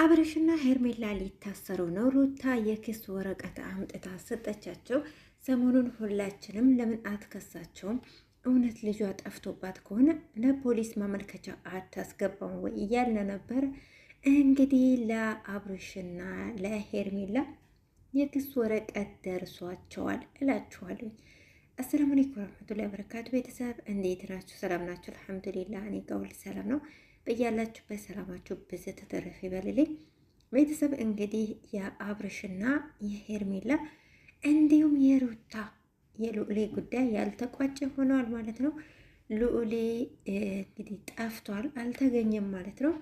አብርሽና ሄርሜላ ሊታሰሩ ነው። ሩታ የክስ ወረቀት አምጥታ ሰጠቻቸው። ሰሞኑን ሁላችንም ለምን አትከሳቸውም? እውነት ልጇ ጠፍቶባት ከሆነ ለፖሊስ ማመልከቻ አታስገባም ወይ እያልን ነበር። እንግዲህ ለአብርሽና ለሄርሜላ የክስ ወረቀት ደርሷቸዋል እላችኋለሁ። አሰላሙ አለይኩም ወራህመቱላሂ ወበረካቱ። ቤተሰብ እንዴት ናችሁ? ሰላም ናችሁ? አልሐምዱሊላህ እኔ ጋር ሁሉ ሰላም ነው። በያላችሁበት ሰላማችሁ ብዙ ተተረፈ ይበልልኝ። ቤተሰብ እንግዲህ የአብርሽና የሄርሜላ እንዲሁም የሩታ የልዑሌ ጉዳይ ያልተቋጨ ሆነዋል ማለት ነው። ልዑሌ እንግዲህ ጠፍቷል፣ አልተገኘም ማለት ነው።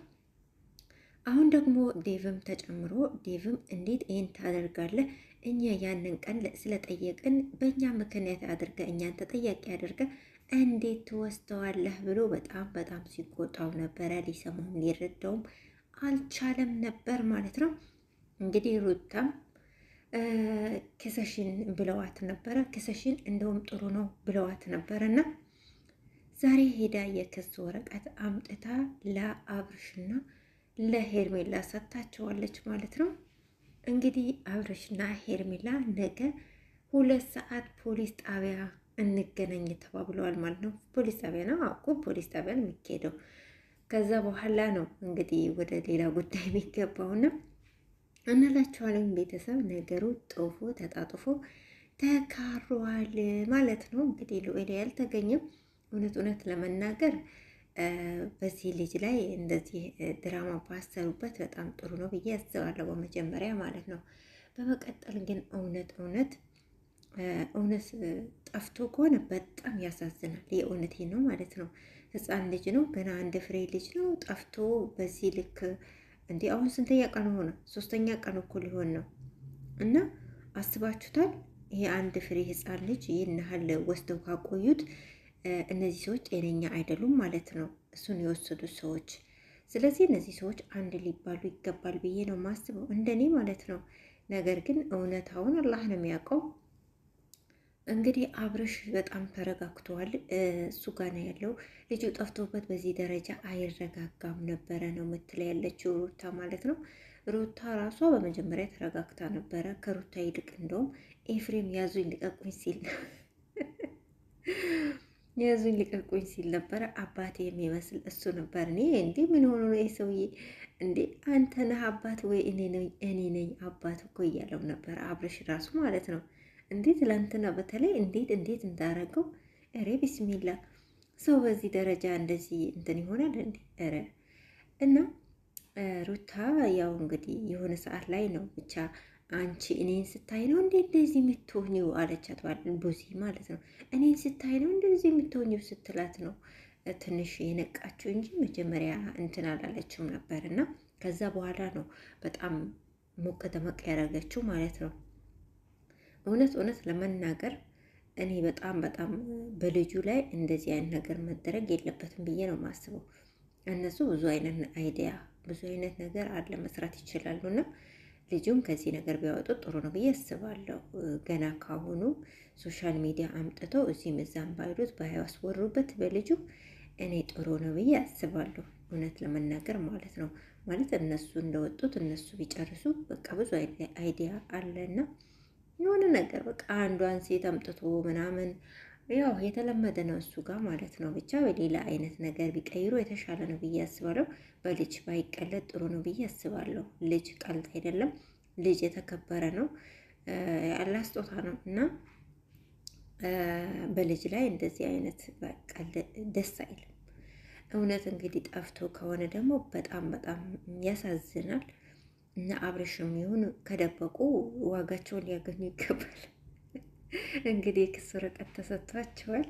አሁን ደግሞ ዴቭም ተጨምሮ ዴቭም እንዴት ይህን ታደርጋለህ? እኛ ያንን ቀን ስለጠየቅን በእኛ ምክንያት አድርገ እኛን ተጠያቂ አድርገ እንዴት ትወስተዋለህ ብሎ በጣም ሲቆጣው ነበረ። ሊሰማውም ሊረዳውም አልቻለም ነበር ማለት ነው። እንግዲህ ሩታም ክሰሽን ብለዋት ነበረ። ክሰሽን እንደውም ጥሩ ነው ብለዋት ነበረ እና ዛሬ ሄዳ የክስ ወረቀት አምጥታ ለአብርሽና ለሄርሜላ ሰጥታቸዋለች ማለት ነው። እንግዲህ አብርሽና ሄርሜላ ነገ 2 ሰዓት ፖሊስ ጣቢያ እንገናኝ ተባብለዋል ማለት ነው። ፖሊስ ጣቢያ ነው አውቁ፣ ፖሊስ ጣቢያ ነው የሚካሄደው። ከዛ በኋላ ነው እንግዲህ ወደ ሌላ ጉዳይ የሚገባውና እናላችኋለን። ቤተሰብ ነገሩ ጦፎ ተጣጥፎ ተካሯል ማለት ነው። እንግዲህ ልዑል ያልተገኘም እውነት ለመናገር በዚህ ልጅ ላይ እንደዚህ ድራማ ባሰሩበት በጣም ጥሩ ነው ብዬ አስባለሁ፣ በመጀመሪያ ማለት ነው። በመቀጠል ግን እውነት ጠፍቶ ከሆነ በጣም ያሳዝናል። የእውነቴ ነው ማለት ነው። ሕፃን ልጅ ነው፣ ገና አንድ ፍሬ ልጅ ነው። ጠፍቶ በዚህ ልክ እንዲህ አሁን ስንተኛ ቀን ሆነ? 3ኛ ቀን እኮ ሊሆን ነው። እና አስባችሁታል? ይሄ አንድ ፍሬ ሕፃን ልጅ ይህን ያህል ወስደው ካቆዩት እነዚህ ሰዎች ጤነኛ አይደሉም ማለት ነው፣ እሱን የወሰዱት ሰዎች። ስለዚህ እነዚህ ሰዎች አንድ ሊባሉ ይገባል ብዬ ነው ማስበው፣ እንደኔ ማለት ነው። ነገር ግን እውነታውን አላህ ነው የሚያውቀው። እንግዲህ አብርሽ በጣም ተረጋግተዋል። እሱ ጋር ነው ያለው። ልጁ ጠፍቶበት በዚህ ደረጃ አይረጋጋም ነበረ ነው የምትለው ያለችው ሩታ ማለት ነው። ሩታ ራሷ በመጀመሪያ ተረጋግታ ነበረ። ከሩታ ይልቅ እንደውም ኤፍሬም ያዙኝ ልቀቁኝ ሲል ያዙኝ ልቀቁኝ ሲል ነበረ። አባቴ የሚመስል እሱ ነበር። እኔ እንዴ ምን ሆኖ ነው ሰውዬ? እንዴ አንተ ነህ አባት ወይ እኔ ነኝ አባት እኮ እያለው ነበረ አብርሽ ራሱ ማለት ነው። እንዴት ትላንትና በተለይ እንዴት እንዳረገው ኧረ ቢስሚላ። ሰው በዚህ ደረጃ እንደዚህ እንትን ይሆናል እንዴ? ኧረ እና ሩታ ያው እንግዲህ የሆነ ሰዓት ላይ ነው ብቻ አንቺ እኔን ስታይ ነው እንዴ እንደዚህ የምትሆኚው አለቻት፣ ቡዚ ማለት ነው። እኔን ስታይ ነው እንደዚህ የምትሆኚው ስትላት ነው ትንሽ የነቃችው እንጂ መጀመሪያ እንትን አላለችም ነበር። እና ከዛ በኋላ ነው በጣም ሞቅ ደመቅ ያደረገችው ማለት ነው። እውነት ለመናገር እኔ በጣም በልጁ ላይ እንደዚህ አይነት ነገር መደረግ የለበትም ብዬ ነው የማስበው። እነሱ ብዙ አይነት አይዲያ ብዙ አይነት ነገር አለ መስራት ይችላሉ እና ልጁም ከዚህ ነገር ቢያወጡት ጥሩ ነው ብዬ አስባለሁ። ገና ካሁኑ ሶሻል ሚዲያ አምጥተው እዚህም እዛም ባይሉት ባያስወሩበት በልጁ እኔ ጥሩ ነው ብዬ አስባለሁ። እውነት ለመናገር ማለት ነው። ማለት እነሱ እንደወጡት እነሱ ቢጨርሱ በቃ ብዙ አይዲያ አለና የሆነ ነገር በቃ አንዷን ሴት አምጥቶ ምናምን ያው የተለመደ ነው እሱ ጋር ማለት ነው። ብቻ በሌላ አይነት ነገር ቢቀይሩ የተሻለ ነው ብዬ አስባለሁ። በልጅ ባይቀለድ ጥሩ ነው ብዬ አስባለሁ። ልጅ ቀልድ አይደለም። ልጅ የተከበረ ነው፣ ያለ ስጦታ ነው እና በልጅ ላይ እንደዚህ አይነት ቀልድ ደስ አይልም። እውነት እንግዲህ ጠፍቶ ከሆነ ደግሞ በጣም ያሳዝናል። እና አብርሽም ይሁን ከደበቁ ዋጋቸውን ሊያገኙ ይገባል። እንግዲህ የክስ ወረቀት ተሰጥቷቸዋል።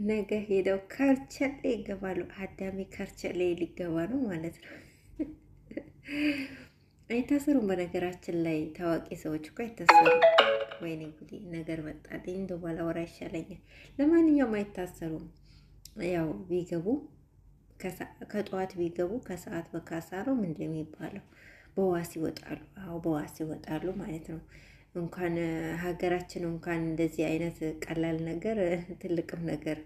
ነገ ሄደው ከርቸሌ ይገባሉ። አዳሚ ከርቸሌ ሊገባ ነው ማለት ነው። አይታሰሩም። በነገራችን ላይ ታዋቂ ሰዎች እኮ አይታሰሩም። ወይኔ ጉዴ ነገር መጣልኝ። እንደው ባላወራ ይሻለኛል። ለማንኛውም አይታሰሩም። ያው ቢገቡ ከጠዋት ቢገቡ ከሰዓት በካሳ ነው ምንድን የሚባለው? በዋስ ይወጣሉ። አዎ በዋስ ይወጣሉ ማለት ነው። እንኳን ሀገራችን እንኳን እንደዚህ አይነት ቀላል ነገር ትልቅም ነገር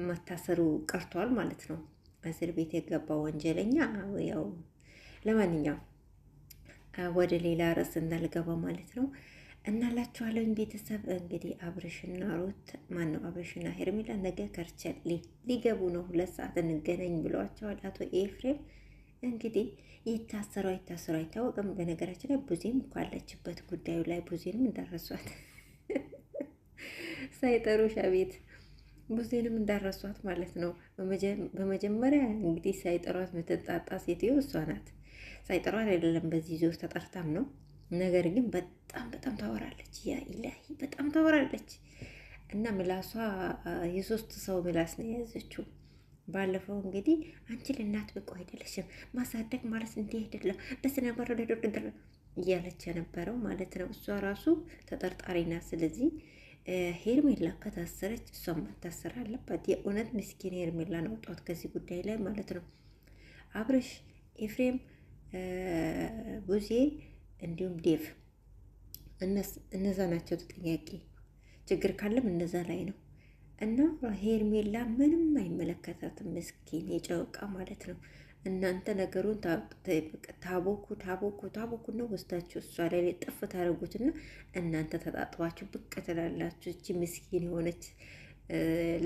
መታሰሩ ቀርቷል ማለት ነው። እስር ቤት የገባው ወንጀለኛ ያው ለማንኛውም ወደ ሌላ ርዕስ እንዳልገባ ማለት ነው። እናላችኋለሁኝ ቤተሰብ እንግዲህ አብርሽና ሩት ማነው አብርሽና ሄርሜላ ነገ ከርቸል ሊገቡ ነው። 2 ሰዓት እንገናኝ ብለዋቸዋል አቶ ኤፍሬም። እንግዲህ ይታሰሩ አይታሰሩ አይታወቅም። በነገራችን ላይ ቡዜም እኮ አለችበት ጉዳዩ ላይ ቡዜንም እንዳረሷት ሳይጠሩሽ አቤት ቡዜንም እንዳረሷት ማለት ነው። በመጀመሪያ እንግዲህ ሳይጠሯት ምትጣጣ ሴትዮ እሷ ናት። ሳይጠሯት አይደለም በዚህ ዞር ተጠርታም ነው። ነገር ግን በጣም ታወራለች። ያ ኢላሂ በጣም ታወራለች እና ምላሷ የ3 ሰው ምላስ ነው የያዘችው። ባለፈው እንግዲህ አንቺ ለእናት ብቁ አይደለሽም፣ ማሳደግ ማለት እንዲህ አይደለም፣ በስነ ወረደ እያለች የነበረው ማለት ነው። እሷ ራሱ ተጠርጣሪ ናት። ስለዚህ ሄርሜላ ከታሰረች እሷም መታሰር አለባት። የእውነት ምስኪን ሄርሜላ ነው ወጣት ከዚህ ጉዳይ ላይ ማለት ነው። አብርሽ፣ ኤፍሬም፣ ቡዜ እንዲሁም ዴቭ እነዛ ናቸው ተጠያቂ። ችግር ካለም እነዛ ላይ ነው እና ሄርሜላ ምንም አይመለከታትም። ምስኪን የጨውቃ ማለት ነው። እናንተ ነገሩን ታቦኩ ነው ወስዳችሁ እሷ ላይ ጥፍ ታደርጉትና እናንተ ተጣጥባችሁ ብቅ ትላላችሁ። እቺ ምስኪን የሆነች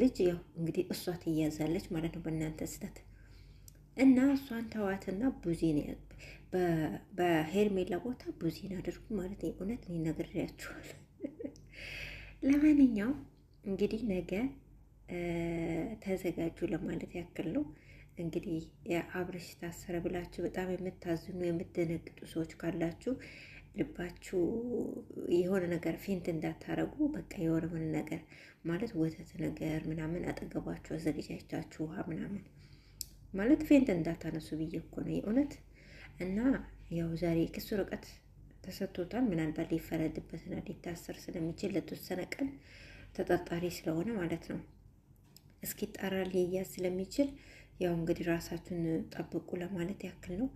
ልጅ ያው እንግዲህ እሷ ትያዛለች ማለት ነው በእናንተ ስህተት እና እሷን ተዋትና ቡዜን በሄርሜላ ቦታ ቡዜን አድርጉ ማለት ነው። እውነት እኔ ነግሬያችኋል። ለማንኛውም እንግዲህ ነገ ተዘጋጁ ለማለት ያክል ነው። እንግዲህ የአብርሽ ታሰረ ብላችሁ በጣም የምታዝኑ የምትደነግጡ ሰዎች ካላችሁ ልባችሁ የሆነ ነገር ፌንት እንዳታረጉ። በቃ የሆነ ምን ነገር ማለት ወተት ነገር ምናምን አጠገባችሁ አዘጋጃችሁ ውሃ ምናምን ማለት ፌንት እንዳታነሱ ብዬ እኮ ነው የእውነት። እና ያው ዛሬ ክሱ ርቀት ተሰጥቶታል። ምናልባት ሊፈረድበትና ሊታሰር ስለሚችል ለተወሰነ ቀን ተጠርጣሪ ስለሆነ ማለት ነው እስኪጣራ ሊያዝ ስለሚችል ያው እንግዲህ ራሳችሁን ጠብቁ ለማለት ያክል ነው።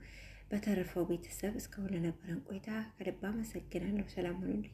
በተረፈው ቤተሰብ እስካሁን ለነበረን ቆይታ ከልብ አመሰግናለሁ። ሰላም ሁኑልኝ።